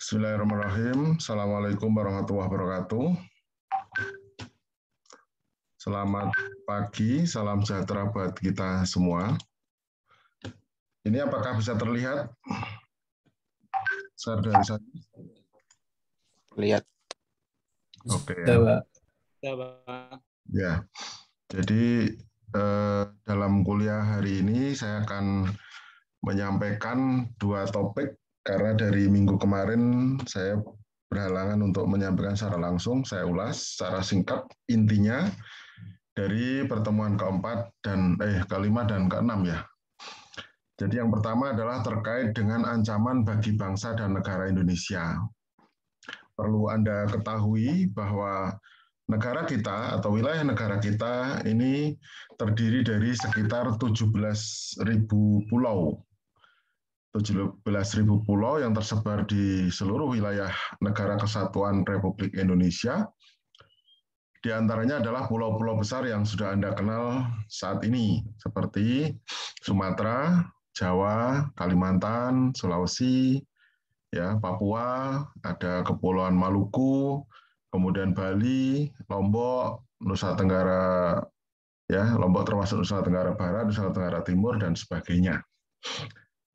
Bismillahirrahmanirrahim. Assalamualaikum warahmatullahi wabarakatuh. Selamat pagi, salam sejahtera buat kita semua. Ini apakah bisa terlihat? Share dari saya. Lihat. Oke ya. Ya. Jadi dalam kuliah hari ini saya akan menyampaikan dua topik karena dari minggu kemarin saya berhalangan untuk menyampaikan secara langsung. Saya ulas secara singkat intinya dari pertemuan kelima dan keenam ya. Jadi yang pertama adalah terkait dengan ancaman bagi bangsa dan negara Indonesia. Perlu Anda ketahui bahwa negara kita atau wilayah negara kita ini terdiri dari sekitar 17.000 pulau. 17.000 pulau yang tersebar di seluruh wilayah Negara Kesatuan Republik Indonesia. Di antaranya adalah pulau-pulau besar yang sudah Anda kenal saat ini, seperti Sumatera, Jawa, Kalimantan, Sulawesi, ya, Papua, ada Kepulauan Maluku, kemudian Bali, Lombok, Nusa Tenggara, ya, Lombok termasuk Nusa Tenggara Barat, Nusa Tenggara Timur, dan sebagainya.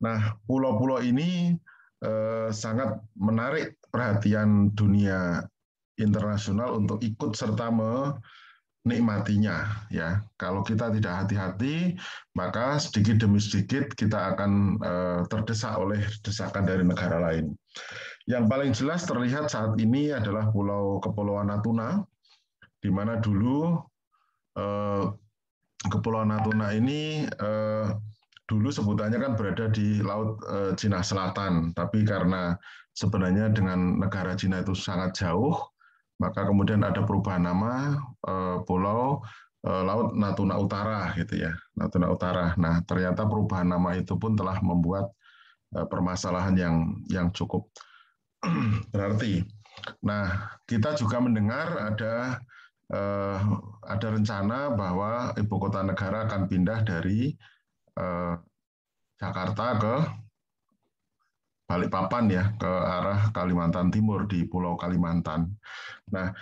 Nah, pulau-pulau ini sangat menarik perhatian dunia internasional untuk ikut serta menikmatinya. Ya, kalau kita tidak hati-hati, maka sedikit demi sedikit kita akan terdesak oleh desakan dari negara lain. Yang paling jelas terlihat saat ini adalah Kepulauan Natuna, di mana dulu Kepulauan Natuna ini dulu sebutannya kan berada di Laut Cina Selatan, tapi karena sebenarnya dengan negara Cina itu sangat jauh, maka kemudian ada perubahan nama Pulau Laut Natuna Utara gitu ya, Natuna Utara. Nah, ternyata perubahan nama itu pun telah membuat permasalahan yang cukup berarti. Nah, kita juga mendengar ada rencana bahwa ibu kota negara akan pindah dari Jakarta ke Balikpapan ya, ke arah Kalimantan Timur di Pulau Kalimantan. Nah,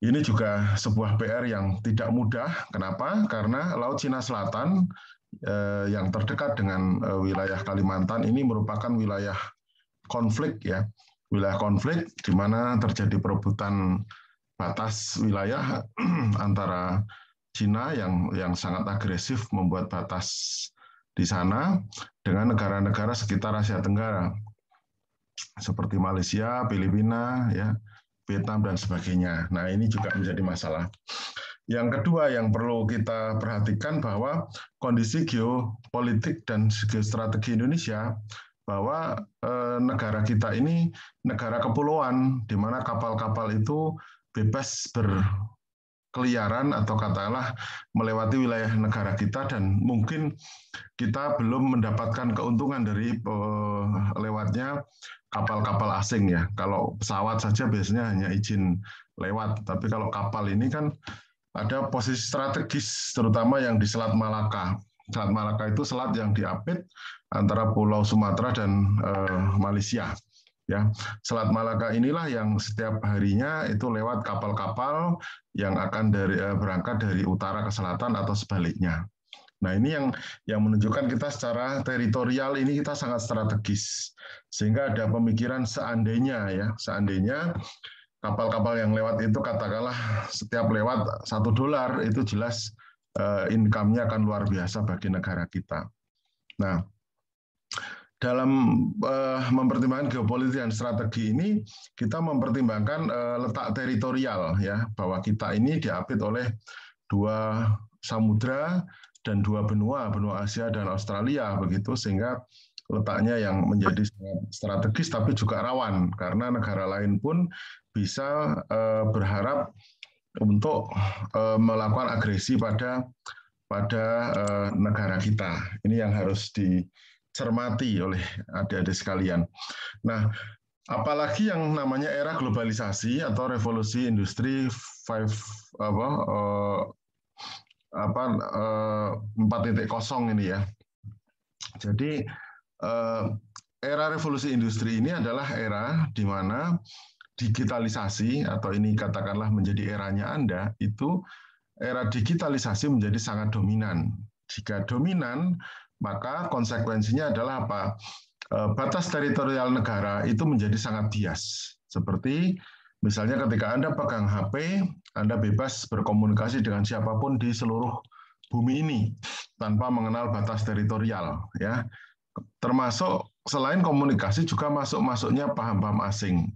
ini juga sebuah PR yang tidak mudah. Kenapa? Karena Laut Cina Selatan yang terdekat dengan wilayah Kalimantan ini merupakan wilayah konflik ya, wilayah konflik di mana terjadi perebutan batas wilayah antara Cina yang sangat agresif membuat batas di sana dengan negara-negara sekitar Asia Tenggara seperti Malaysia, Filipina, ya, Vietnam dan sebagainya. Nah, ini juga menjadi masalah. Yang kedua yang perlu kita perhatikan bahwa kondisi geopolitik dan geostrategi Indonesia bahwa negara kita ini negara kepulauan di mana kapal-kapal itu bebas berkeliaran atau katakanlah melewati wilayah negara kita dan mungkin kita belum mendapatkan keuntungan dari lewatnya kapal-kapal asing ya. Kalau pesawat saja biasanya hanya izin lewat, tapi kalau kapal ini kan ada posisi strategis terutama yang di Selat Malaka. Selat Malaka itu selat yang diapit antara Pulau Sumatera dan Malaysia. Ya, Selat Malaka inilah yang setiap harinya itu lewat kapal-kapal yang akan berangkat dari utara ke selatan atau sebaliknya. Nah, ini yang menunjukkan kita secara teritorial ini kita sangat strategis. Sehingga ada pemikiran seandainya kapal-kapal yang lewat itu katakanlah setiap lewat $1 itu jelas income-nya akan luar biasa bagi negara kita. Nah, dalam mempertimbangkan geopolitik dan strategi ini kita mempertimbangkan letak teritorial ya, bahwa kita ini diapit oleh dua samudra dan dua benua Asia dan Australia begitu, sehingga letaknya yang menjadi strategis tapi juga rawan karena negara lain pun bisa berharap untuk melakukan agresi pada negara kita. Ini yang harus dicermati oleh adik-adik sekalian. Nah, apalagi yang namanya era globalisasi atau revolusi industri 4.0 ini ya. Jadi era revolusi industri ini adalah era di mana digitalisasi atau ini katakanlah menjadi eranya Anda, itu era digitalisasi menjadi sangat dominan. Jika dominan, maka konsekuensinya adalah apa? Batas teritorial negara itu menjadi sangat bias. Seperti misalnya ketika Anda pegang HP, Anda bebas berkomunikasi dengan siapapun di seluruh bumi ini tanpa mengenal batas teritorial, ya. Termasuk selain komunikasi juga masuknya paham-paham asing.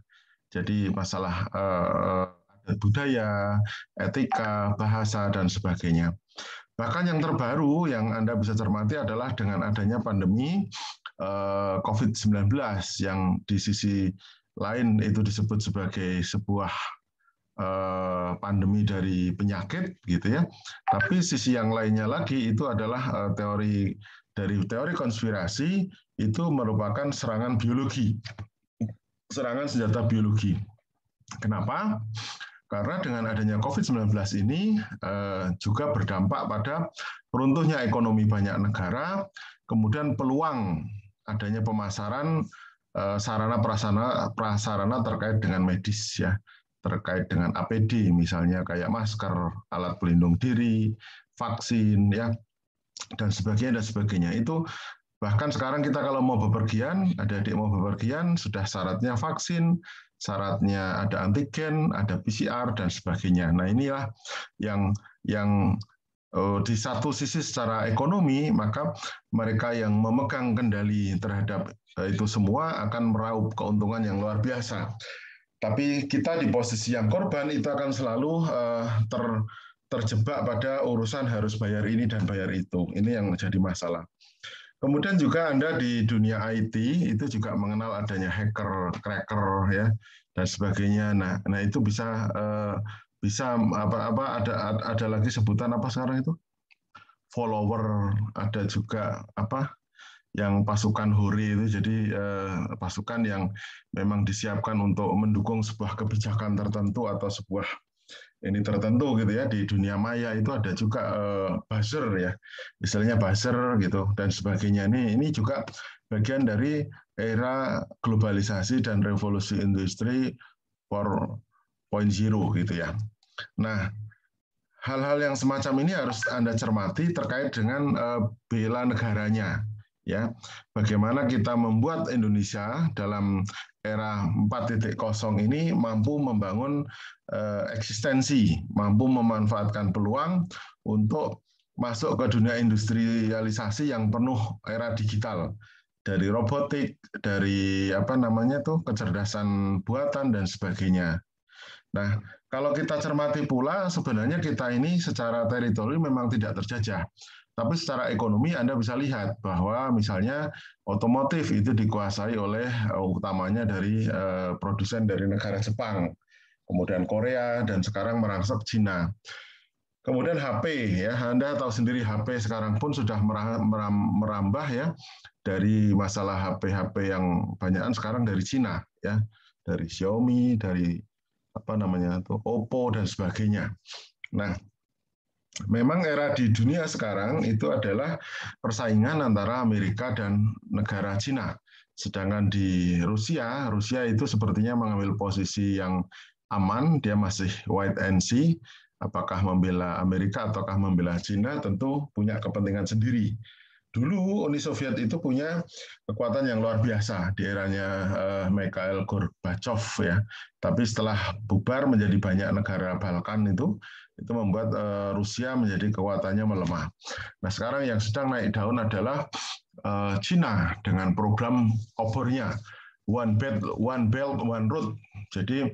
Jadi masalah adat budaya, etika, bahasa dan sebagainya. Bahkan yang terbaru yang Anda bisa cermati adalah dengan adanya pandemi COVID-19 yang di sisi lain itu disebut sebagai sebuah pandemi dari penyakit gitu ya. Tapi sisi yang lainnya lagi itu adalah teori konspirasi itu merupakan serangan biologi. Serangan senjata biologi. Kenapa? Karena dengan adanya COVID-19 ini juga berdampak pada runtuhnya ekonomi banyak negara, kemudian peluang adanya pemasaran sarana prasarana terkait dengan medis ya, terkait dengan APD misalnya kayak masker, alat pelindung diri, vaksin ya, dan sebagainya. Itu bahkan sekarang kita kalau mau bepergian, adik-adik mau bepergian sudah syaratnya vaksin, syaratnya ada antigen, ada PCR dan sebagainya. Nah inilah yang di satu sisi secara ekonomi maka mereka yang memegang kendali terhadap itu semua akan meraup keuntungan yang luar biasa. Tapi kita di posisi yang korban itu akan selalu terjebak pada urusan harus bayar ini dan bayar itu. Ini yang menjadi masalah. Kemudian juga Anda di dunia IT itu juga mengenal adanya hacker, cracker ya dan sebagainya. Nah itu bisa ada lagi sebutan apa sekarang itu? Follower, ada juga apa? Yang pasukan Hori itu jadi pasukan yang memang disiapkan untuk mendukung sebuah kebijakan tertentu atau sebuah ini tertentu gitu ya. Di dunia maya itu ada juga buzzer ya, misalnya buzzer gitu dan sebagainya. Ini juga bagian dari era globalisasi dan revolusi industri 4.0 gitu ya. Nah, hal-hal yang semacam ini harus Anda cermati terkait dengan bela negaranya. Ya, bagaimana kita membuat Indonesia dalam era 4.0 ini mampu membangun eksistensi, mampu memanfaatkan peluang untuk masuk ke dunia industrialisasi yang penuh era digital, dari robotik, dari kecerdasan buatan dan sebagainya. Nah, kalau kita cermati pula sebenarnya kita ini secara teritori memang tidak terjajah. Tapi secara ekonomi Anda bisa lihat bahwa misalnya otomotif itu dikuasai oleh utamanya dari produsen dari negara Jepang, kemudian Korea, dan sekarang merangsek Cina. Kemudian HP ya, Anda tahu sendiri HP sekarang pun sudah merambah ya dari masalah HP-HP yang banyakan sekarang dari Cina ya, dari Xiaomi, dari Oppo dan sebagainya. Nah, memang era di dunia sekarang itu adalah persaingan antara Amerika dan negara Cina. Sedangkan di Rusia itu sepertinya mengambil posisi yang aman, dia masih wait and see. Apakah membela Amerika ataukah membela Cina, tentu punya kepentingan sendiri. Dulu Uni Soviet itu punya kekuatan yang luar biasa di eranya Mikhail Gorbachev ya. Tapi setelah bubar menjadi banyak negara Balkan itu membuat Rusia menjadi kekuatannya melemah. Nah sekarang yang sedang naik daun adalah Cina dengan program obornya One Belt, One Road. Jadi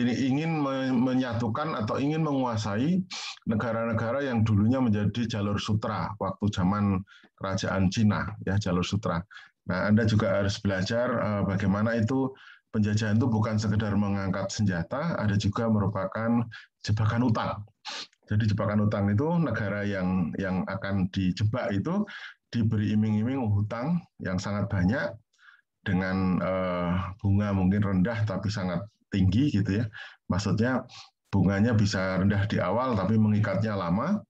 ingin menyatukan atau ingin menguasai negara-negara yang dulunya menjadi jalur sutra waktu zaman kerajaan Cina ya, jalur sutra. Nah, Anda juga harus belajar bagaimana itu penjajahan itu bukan sekedar mengangkat senjata, ada juga merupakan jebakan utang. Jadi jebakan utang itu negara yang akan dijebak itu diberi iming-iming hutang yang sangat banyak dengan bunga mungkin rendah tapi sangat tinggi gitu ya. Maksudnya bunganya bisa rendah di awal tapi mengikatnya lama.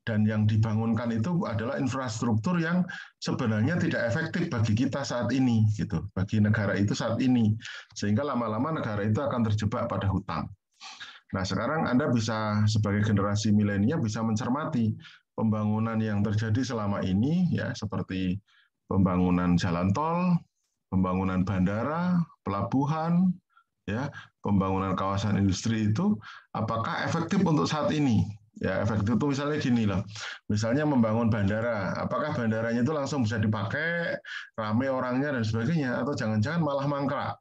Dan yang dibangunkan itu adalah infrastruktur yang sebenarnya tidak efektif bagi kita saat ini, gitu, bagi negara itu saat ini, sehingga lama-lama negara itu akan terjebak pada hutang. Nah, sekarang Anda bisa sebagai generasi milenial bisa mencermati pembangunan yang terjadi selama ini, ya, seperti pembangunan jalan tol, pembangunan bandara, pelabuhan, ya, pembangunan kawasan industri itu apakah efektif untuk saat ini? Ya, efektif itu misalnya gini loh, misalnya membangun bandara, apakah bandaranya itu langsung bisa dipakai, ramai orangnya dan sebagainya, atau jangan-jangan malah mangkrak,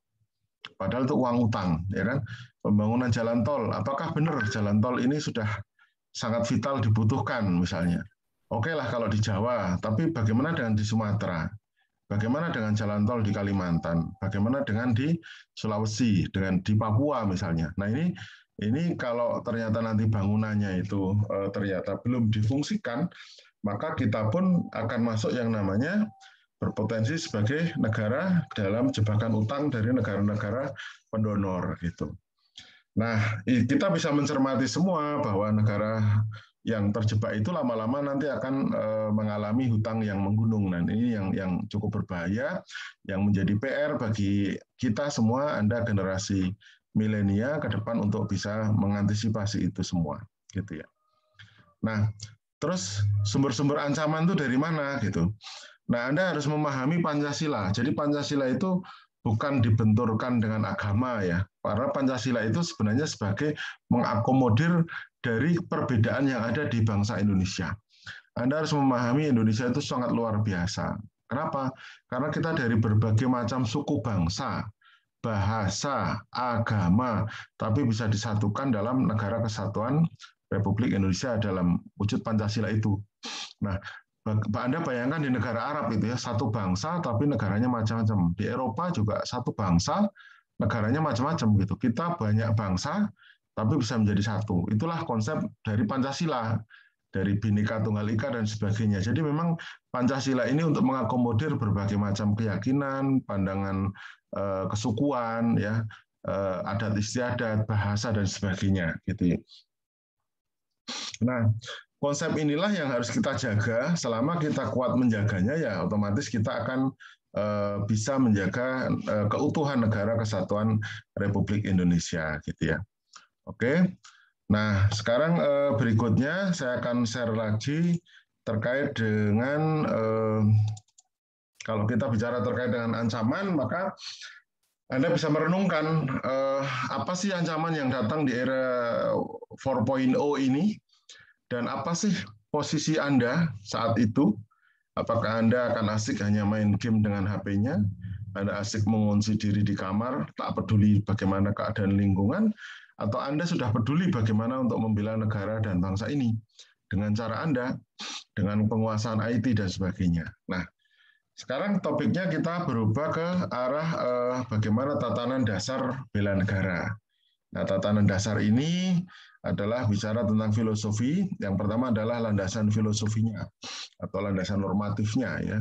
padahal itu uang utang, ya kan? Pembangunan jalan tol, apakah benar jalan tol ini sudah sangat vital dibutuhkan misalnya? Oke lah kalau di Jawa, tapi bagaimana dengan di Sumatera? Bagaimana dengan jalan tol di Kalimantan? Bagaimana dengan di Sulawesi, dengan di Papua misalnya? Nah ini kalau ternyata nanti bangunannya itu ternyata belum difungsikan, maka kita pun akan masuk yang namanya berpotensi sebagai negara dalam jebakan utang dari negara-negara pendonor gitu. Nah, kita bisa mencermati semua bahwa negara yang terjebak itu lama-lama nanti akan mengalami hutang yang menggunung. Nah, ini yang cukup berbahaya, yang menjadi PR bagi kita semua, Anda generasi milenial ke depan untuk bisa mengantisipasi itu semua, gitu ya. Nah, terus sumber-sumber ancaman itu dari mana gitu? Nah, Anda harus memahami Pancasila. Jadi Pancasila itu bukan dibenturkan dengan agama ya. Karena Pancasila itu sebenarnya sebagai mengakomodir dari perbedaan yang ada di bangsa Indonesia. Anda harus memahami Indonesia itu sangat luar biasa. Kenapa? Karena kita dari berbagai macam suku bangsa, bahasa, agama, tapi bisa disatukan dalam Negara Kesatuan Republik Indonesia dalam wujud Pancasila itu. Nah, Anda bayangkan di negara Arab itu ya, satu bangsa tapi negaranya macam-macam. Di Eropa juga satu bangsa, negaranya macam-macam gitu. Kita banyak bangsa tapi bisa menjadi satu. Itulah konsep dari Pancasila, dari Bhinneka Tunggal Ika dan sebagainya. Jadi memang Pancasila ini untuk mengakomodir berbagai macam keyakinan, pandangan kesukuan, ya, adat istiadat, bahasa dan sebagainya, gitu. Nah, konsep inilah yang harus kita jaga. Selama kita kuat menjaganya, ya otomatis kita akan bisa menjaga keutuhan Negara Kesatuan Republik Indonesia, gitu ya. Oke. Nah, sekarang berikutnya saya akan share lagi terkait dengan kalau kita bicara terkait dengan ancaman, maka Anda bisa merenungkan apa sih ancaman yang datang di era 4.0 ini, dan apa sih posisi Anda saat itu. Apakah Anda akan asik hanya main game dengan HP-nya, Anda asik mengunci diri di kamar, tak peduli bagaimana keadaan lingkungan, atau Anda sudah peduli bagaimana untuk membela negara dan bangsa ini dengan cara Anda, dengan penguasaan IT dan sebagainya. Nah, sekarang topiknya kita berubah ke arah bagaimana tatanan dasar bela negara. Nah, tatanan dasar ini adalah bicara tentang filosofi. Yang pertama adalah landasan filosofinya atau landasan normatifnya, ya,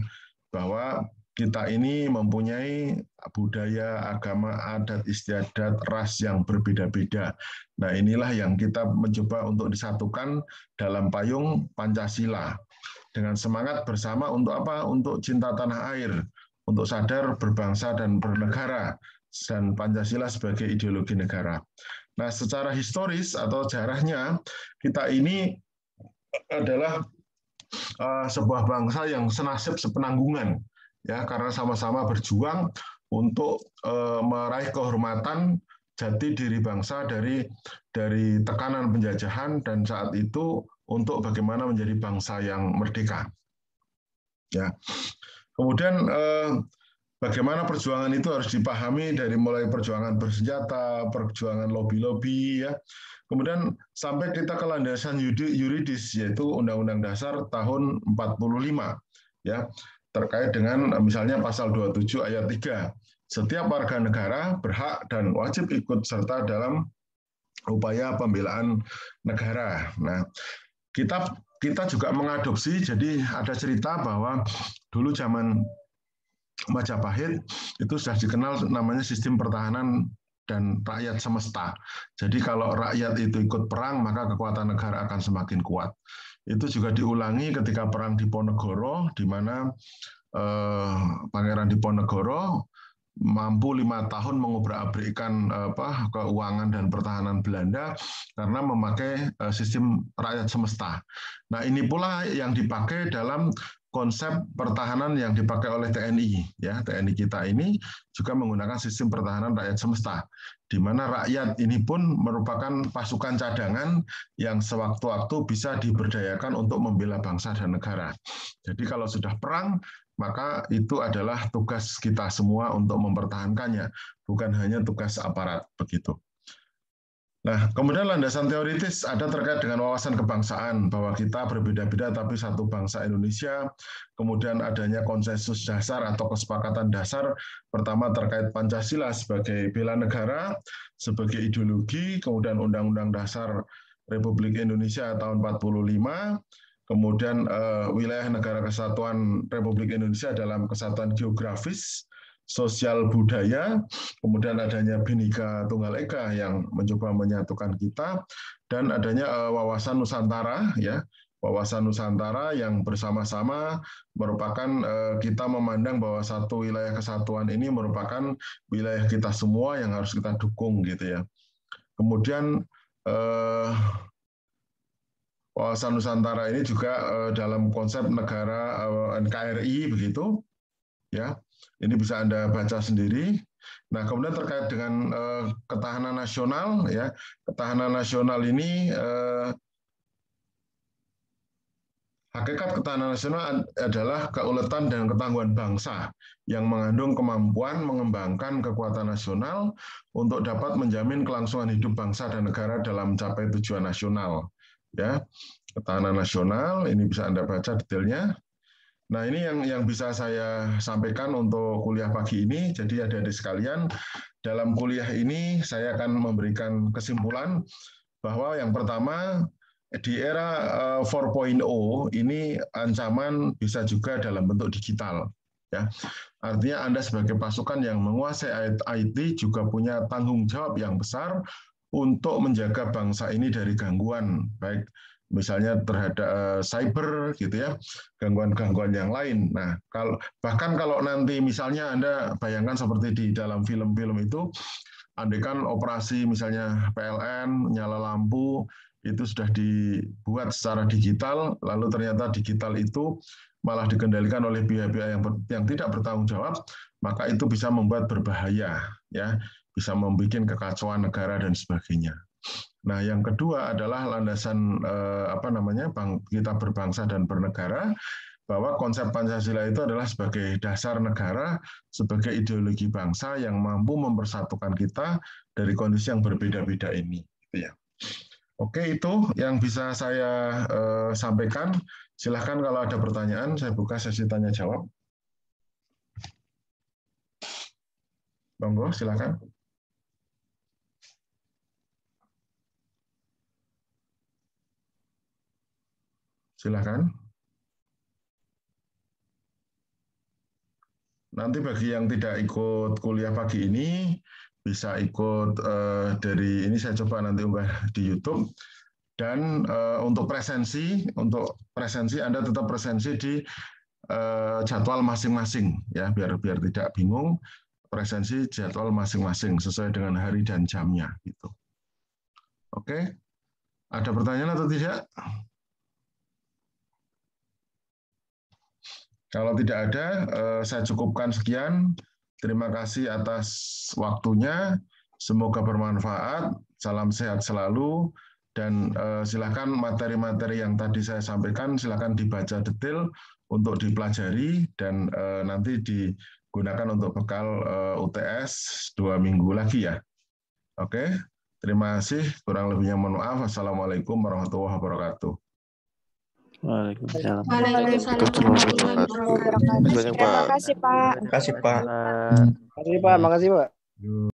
bahwa kita ini mempunyai budaya, agama, adat, istiadat, ras yang berbeda-beda. Nah, inilah yang kita mencoba untuk disatukan dalam payung Pancasila. Dengan semangat bersama untuk apa? Untuk cinta tanah air, untuk sadar berbangsa dan bernegara, dan Pancasila sebagai ideologi negara. Nah, secara historis atau sejarahnya, kita ini adalah sebuah bangsa yang senasib sepenanggungan, ya, karena sama-sama berjuang untuk meraih kehormatan jati diri bangsa dari tekanan penjajahan, dan saat itu untuk bagaimana menjadi bangsa yang merdeka. Ya. Kemudian bagaimana perjuangan itu harus dipahami dari mulai perjuangan bersenjata, perjuangan lobby-lobby, ya. Kemudian sampai kita ke landasan yuridis, yaitu Undang-Undang Dasar tahun 45, ya, terkait dengan misalnya pasal 27 ayat 3. Setiap warga negara berhak dan wajib ikut serta dalam upaya pembelaan negara. Nah, kita juga mengadopsi, jadi ada cerita bahwa dulu zaman Majapahit itu sudah dikenal namanya sistem pertahanan dan rakyat semesta. Jadi kalau rakyat itu ikut perang, maka kekuatan negara akan semakin kuat. Itu juga diulangi ketika perang Diponegoro, di mana Pangeran Diponegoro mampu 5 tahun mengobrak-abrik keuangan dan pertahanan Belanda karena memakai sistem rakyat semesta. Nah, ini pula yang dipakai dalam konsep pertahanan yang dipakai oleh TNI. Ya, TNI kita ini juga menggunakan sistem pertahanan rakyat semesta, di mana rakyat ini pun merupakan pasukan cadangan yang sewaktu-waktu bisa diberdayakan untuk membela bangsa dan negara. Jadi kalau sudah perang, maka itu adalah tugas kita semua untuk mempertahankannya, bukan hanya tugas aparat, begitu. Nah, kemudian landasan teoritis ada terkait dengan wawasan kebangsaan, bahwa kita berbeda-beda tapi satu bangsa Indonesia. Kemudian adanya konsensus dasar atau kesepakatan dasar, pertama terkait Pancasila sebagai bela negara, sebagai ideologi, kemudian Undang-Undang Dasar Republik Indonesia tahun 45, kemudian wilayah negara kesatuan Republik Indonesia dalam kesatuan geografis, sosial, budaya, kemudian adanya Bhinneka Tunggal Ika yang mencoba menyatukan kita, dan adanya wawasan Nusantara, ya, wawasan Nusantara yang bersama-sama merupakan kita memandang bahwa satu wilayah kesatuan ini merupakan wilayah kita semua yang harus kita dukung, gitu ya. Kemudian wawasan Nusantara ini juga dalam konsep negara NKRI, begitu, ya. Ini bisa Anda baca sendiri. Nah, kemudian terkait dengan ketahanan nasional, ya, ketahanan nasional ini hakikat ketahanan nasional adalah keuletan dan ketangguhan bangsa yang mengandung kemampuan mengembangkan kekuatan nasional untuk dapat menjamin kelangsungan hidup bangsa dan negara dalam mencapai tujuan nasional. Ya, ketahanan nasional ini bisa Anda baca detailnya. Nah, ini yang bisa saya sampaikan untuk kuliah pagi ini. Jadi adik-adik sekalian, dalam kuliah ini saya akan memberikan kesimpulan bahwa yang pertama, di era 4.0 ini ancaman bisa juga dalam bentuk digital. Ya. Artinya Anda sebagai pasukan yang menguasai IT juga punya tanggung jawab yang besar untuk menjaga bangsa ini dari gangguan, baik misalnya terhadap cyber, gitu ya, gangguan-gangguan yang lain. Nah, bahkan kalau nanti misalnya Anda bayangkan seperti di dalam film-film itu, andaikan operasi misalnya PLN, nyala lampu, itu sudah dibuat secara digital, lalu ternyata digital itu malah dikendalikan oleh pihak-pihak yang tidak bertanggung jawab, maka itu bisa membuat berbahaya, ya, bisa membuat kekacauan negara dan sebagainya. Nah, yang kedua adalah landasan kita berbangsa dan bernegara, bahwa konsep Pancasila itu adalah sebagai dasar negara, sebagai ideologi bangsa yang mampu mempersatukan kita dari kondisi yang berbeda-beda ini. Ya. Oke, itu yang bisa saya sampaikan. Silahkan kalau ada pertanyaan, saya buka sesi tanya jawab. Monggo, silakan. Silakan. Nanti bagi yang tidak ikut kuliah pagi ini, bisa ikut dari ini, saya coba nanti unggah di YouTube. Dan untuk presensi Anda tetap presensi di jadwal masing-masing, ya, biar tidak bingung. Presensi jadwal masing-masing sesuai dengan hari dan jamnya, gitu. Oke, ada pertanyaan atau tidak? Kalau tidak ada, saya cukupkan sekian. Terima kasih atas waktunya. Semoga bermanfaat. Salam sehat selalu. Dan silakan materi-materi yang tadi saya sampaikan, silakan dibaca detail untuk dipelajari dan nanti digunakan untuk bekal UTS 2 minggu lagi, ya. Oke, terima kasih. Kurang lebihnya mohon maaf. Wassalamualaikum warahmatullahi wabarakatuh. Waalaikumsalam. Terima kasih, Pak. Terima kasih, Pak. Terima kasih, Pak. Makasih, Pak. Makasih, Pak.